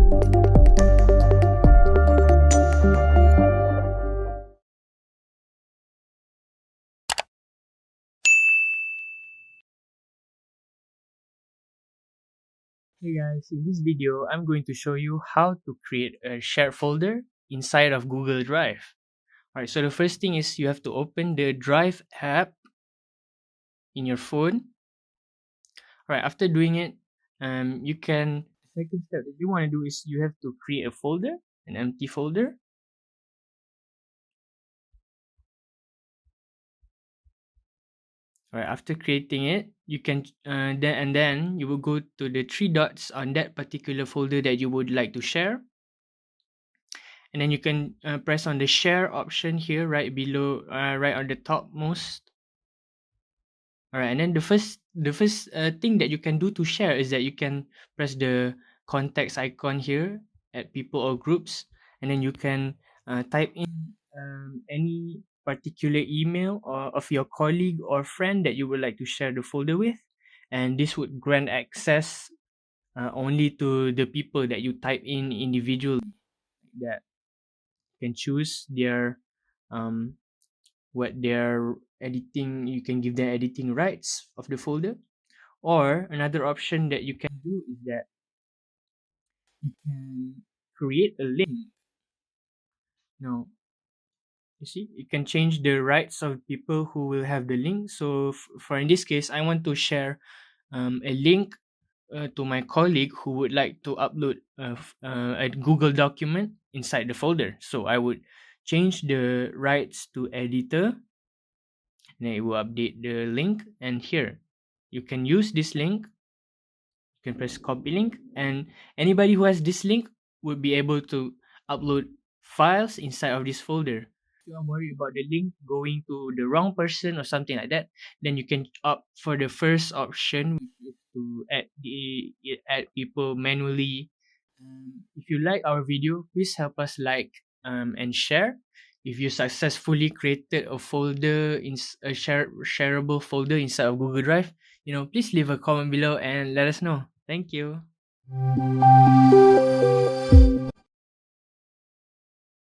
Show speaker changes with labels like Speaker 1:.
Speaker 1: Hey guys, in this video, I'm going to show you how to create a shared folder inside of Google Drive. Alright, so the first thing is you have to open the Drive app in your phone. Alright, after doing it, the second step that you want to do is you have to create a folder, an empty folder. Alright, after creating it, you can then you will go to the three dots on that particular folder that you would like to share. And then you can press on the share option here right below, right on the topmost. All right, and then the first thing that you can do to share is that you can press the contacts icon here at people or groups, and then you can type in any particular email or of your colleague or friend that you would like to share the folder with, and this would grant access only to the people that you type in individually. That can choose their what they're editing. You can give them editing rights of the folder, or another option that you can do is that you can create a link. Now you see, you can change the rights of people who will have the link. So for in this case, I want to share a link to my colleague who would like to upload a Google document inside the folder. So I would change the rights to editor, and then it will update the link. And here, you can use this link. You can press copy link, and anybody who has this link would be able to upload files inside of this folder. If you are worried about the link going to the wrong person or something like that, then you can opt for the first option, which is to add people manually. If you like our video, please help us like and share. If you successfully created a folder in a shareable folder inside of Google Drive, please leave a comment below and let us know. Thank you.